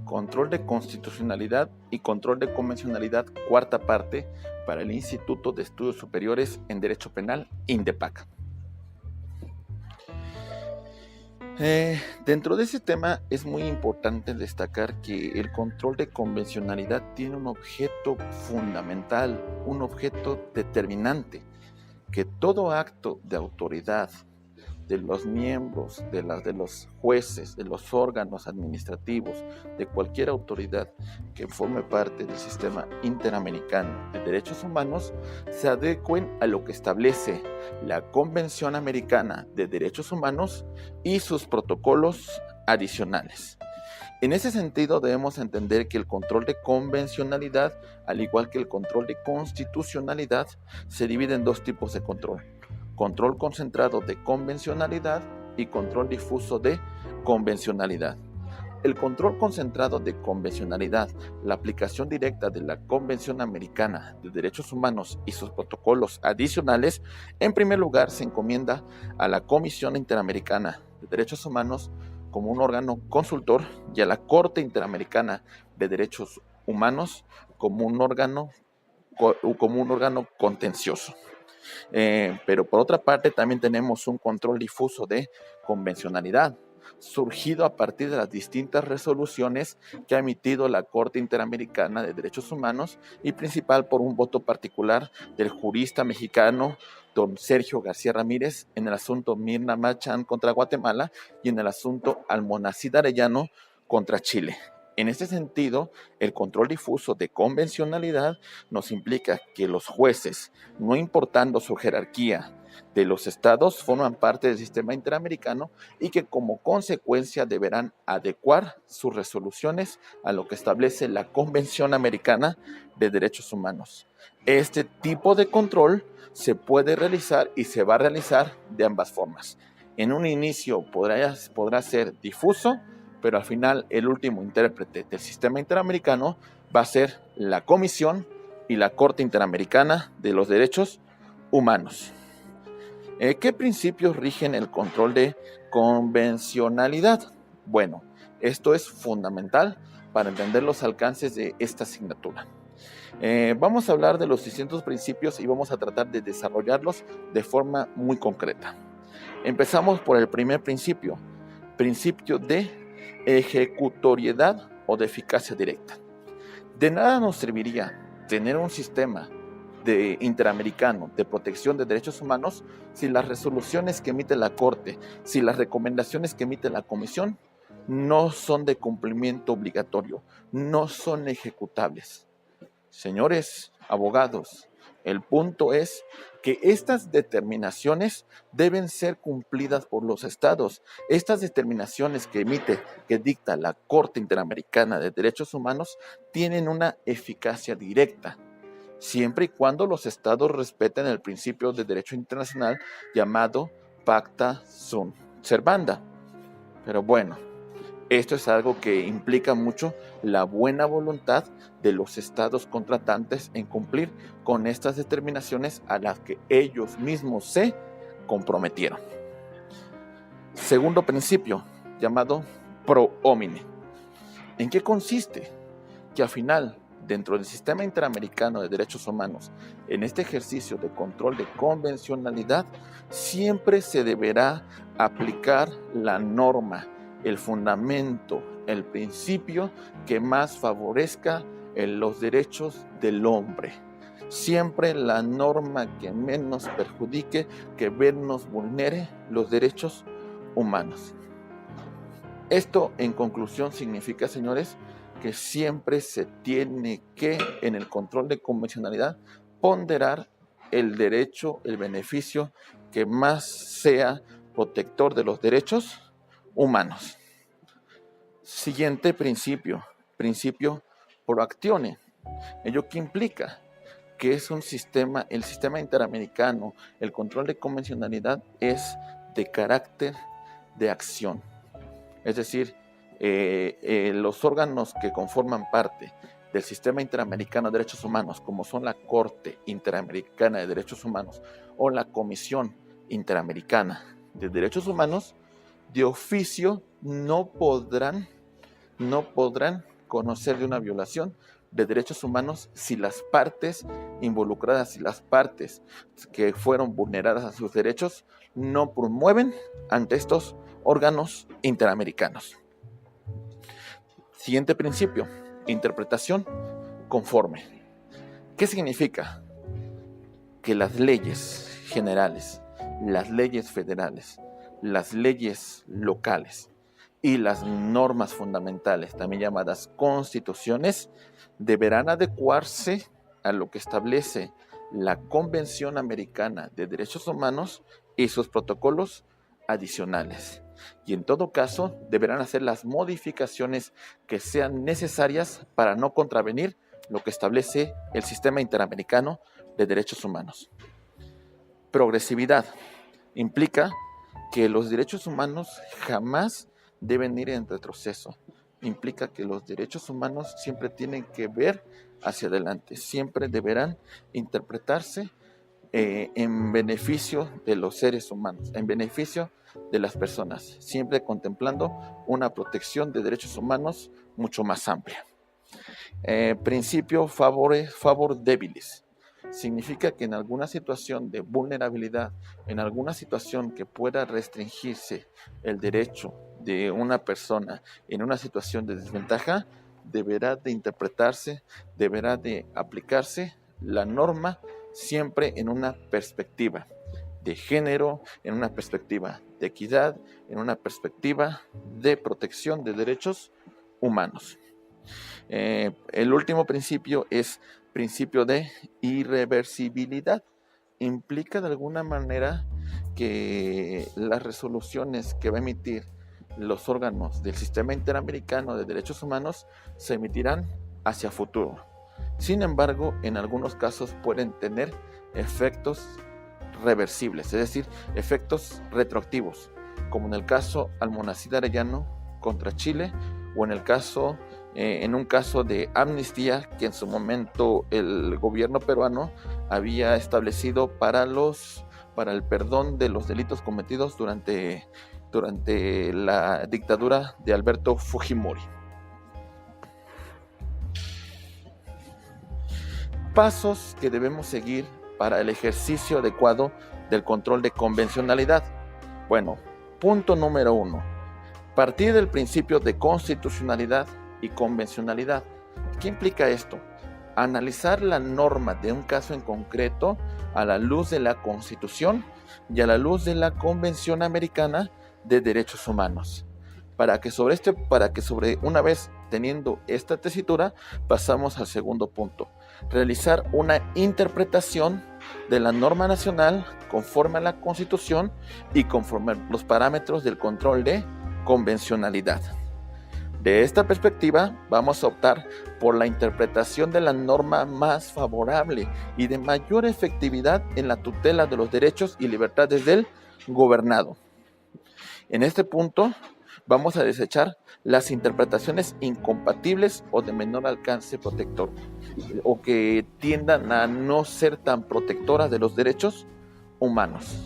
Control de Constitucionalidad y Control de Convencionalidad, cuarta parte, para el Instituto de Estudios Superiores en Derecho Penal, INDEPAC. Dentro de ese tema es muy importante destacar que el control de convencionalidad tiene un objeto fundamental, un objeto determinante, que todo acto de autoridad de los miembros, de los jueces, de los órganos administrativos, de cualquier autoridad que forme parte del sistema interamericano de derechos humanos, se adecuen a lo que establece la Convención Americana de Derechos Humanos y sus protocolos adicionales. En ese sentido, debemos entender que el control de convencionalidad, al igual que el control de constitucionalidad, se divide en dos tipos de control: control concentrado de convencionalidad y control difuso de convencionalidad. El control concentrado de convencionalidad, la aplicación directa de la Convención Americana de Derechos Humanos y sus protocolos adicionales, en primer lugar se encomienda a la Comisión Interamericana de Derechos Humanos como un órgano consultor y a la Corte Interamericana de Derechos Humanos como un órgano contencioso. Pero por otra parte también tenemos un control difuso de convencionalidad, surgido a partir de las distintas resoluciones que ha emitido la Corte Interamericana de Derechos Humanos y principal por un voto particular del jurista mexicano don Sergio García Ramírez en el asunto Mirna Machan contra Guatemala y en el asunto Almonacid Arellano contra Chile. En este sentido, el control difuso de convencionalidad nos implica que los jueces, no importando su jerarquía de los estados, forman parte del sistema interamericano y que como consecuencia deberán adecuar sus resoluciones a lo que establece la Convención Americana de Derechos Humanos. Este tipo de control se puede realizar y se va a realizar de ambas formas. En un inicio podrá ser difuso, pero al final el último intérprete del sistema interamericano va a ser la Comisión y la Corte Interamericana de los Derechos Humanos. ¿Qué principios rigen el control de convencionalidad? Bueno, esto es fundamental para entender los alcances de esta asignatura. Vamos a hablar de los distintos principios y vamos a tratar de desarrollarlos de forma muy concreta. Empezamos por el primer principio de ejecutoriedad o de eficacia directa. De nada nos serviría tener un sistema interamericano de protección de derechos humanos si las resoluciones que emite la Corte, si las recomendaciones que emite la Comisión no son de cumplimiento obligatorio, no son ejecutables. Señores abogados, el punto es que estas determinaciones deben ser cumplidas por los estados. Estas determinaciones que dicta la Corte Interamericana de Derechos Humanos tienen una eficacia directa, siempre y cuando los estados respeten el principio de derecho internacional llamado Pacta Sunt Servanda. Pero bueno, esto es algo que implica mucho la buena voluntad de los estados contratantes en cumplir con estas determinaciones a las que ellos mismos se comprometieron. Segundo principio, llamado pro homine. ¿En qué consiste? Que al final, dentro del sistema interamericano de derechos humanos, en este ejercicio de control de convencionalidad, siempre se deberá aplicar la norma, el fundamento, el principio que más favorezca los derechos del hombre. Siempre la norma que menos perjudique, que menos vulnere los derechos humanos. Esto, en conclusión, significa, señores, que siempre se tiene que, en el control de convencionalidad, ponderar el derecho, el beneficio que más sea protector de los derechos humanos. Siguiente principio pro actione. ¿Ello qué implica? Que es el sistema interamericano, el control de convencionalidad es de carácter de acción. Es decir, los órganos que conforman parte del sistema interamericano de derechos humanos, como son la Corte Interamericana de Derechos Humanos o la Comisión Interamericana de Derechos Humanos, de oficio no podrán conocer de una violación de derechos humanos si las partes involucradas, si las partes que fueron vulneradas a sus derechos no promueven ante estos órganos interamericanos. Siguiente principio, interpretación conforme. ¿Qué significa? Que las leyes generales, las leyes federales, las leyes locales y las normas fundamentales, también llamadas constituciones, deberán adecuarse a lo que establece la Convención Americana de Derechos Humanos y sus protocolos adicionales. Y en todo caso, deberán hacer las modificaciones que sean necesarias para no contravenir lo que establece el Sistema Interamericano de Derechos Humanos. Progresividad implica que los derechos humanos jamás deben ir en retroceso. Implica que los derechos humanos siempre tienen que ver hacia adelante, siempre deberán interpretarse en beneficio de los seres humanos, en beneficio de las personas, siempre contemplando una protección de derechos humanos mucho más amplia. Principio favor debilis. Significa que en alguna situación de vulnerabilidad, en alguna situación que pueda restringirse el derecho de una persona en una situación de desventaja, deberá de interpretarse, deberá de aplicarse la norma siempre en una perspectiva de género, en una perspectiva de equidad, en una perspectiva de protección de derechos humanos. El último principio es principio de irreversibilidad. Implica de alguna manera que las resoluciones que va a emitir los órganos del Sistema Interamericano de Derechos Humanos se emitirán hacia futuro. Sin embargo, en algunos casos pueden tener efectos reversibles, es decir, efectos retroactivos, como en el caso Almonacid Arellano contra Chile, o en un caso de amnistía que en su momento el gobierno peruano había establecido para el perdón de los delitos cometidos durante la dictadura de Alberto Fujimori. Pasos que debemos seguir para el ejercicio adecuado del control de convencionalidad. Bueno, punto número 1. Partir del principio de constitucionalidad y convencionalidad. ¿Qué implica esto? Analizar la norma de un caso en concreto a la luz de la Constitución y a la luz de la Convención Americana de Derechos Humanos. Para que sobre una vez teniendo esta tesitura, pasamos al segundo punto. Realizar una interpretación de la norma nacional conforme a la Constitución y conforme a los parámetros del control de convencionalidad. De esta perspectiva, vamos a optar por la interpretación de la norma más favorable y de mayor efectividad en la tutela de los derechos y libertades del gobernado. En este punto, vamos a desechar las interpretaciones incompatibles o de menor alcance protector, o que tiendan a no ser tan protectoras de los derechos humanos.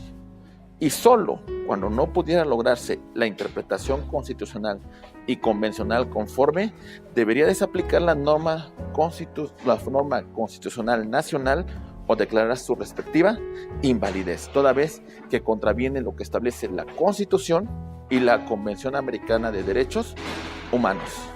Y solo cuando no pudiera lograrse la interpretación constitucional y convencional conforme, debería desaplicar la norma constitucional nacional o declarar su respectiva invalidez, toda vez que contraviene lo que establece la Constitución y la Convención Americana de Derechos Humanos.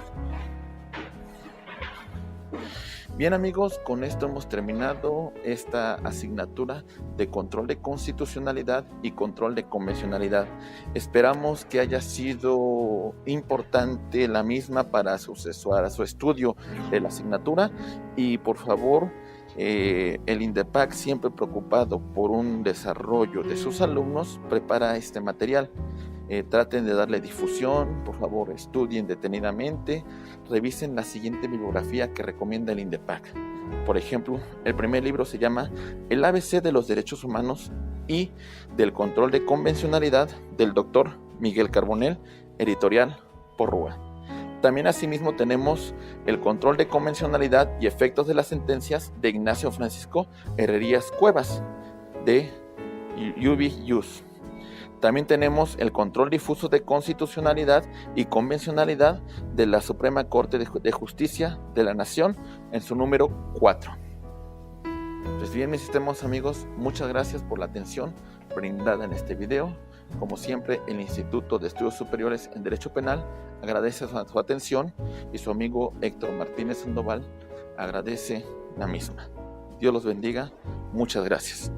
Bien amigos, con esto hemos terminado esta asignatura de control de constitucionalidad y control de convencionalidad. Esperamos que haya sido importante la misma para su estudio de la asignatura y por favor, el INDEPAC, siempre preocupado por un desarrollo de sus alumnos, prepara este material. Traten de darle difusión, por favor estudien detenidamente, revisen la siguiente bibliografía que recomienda el INDEPAC. Por ejemplo, el primer libro se llama El ABC de los Derechos Humanos y del Control de Convencionalidad, del doctor Miguel Carbonell, editorial Porrúa. También asimismo tenemos El Control de Convencionalidad y Efectos de las Sentencias, de Ignacio Francisco Herrerías Cuevas, de Ubi Ius. También tenemos el control difuso de constitucionalidad y convencionalidad de la Suprema Corte de Justicia de la Nación en su número 4. Pues bien, mis estimados amigos, muchas gracias por la atención brindada en este video. Como siempre, el Instituto de Estudios Superiores en Derecho Penal agradece su atención y su amigo Héctor Martínez Sandoval agradece la misma. Dios los bendiga. Muchas gracias.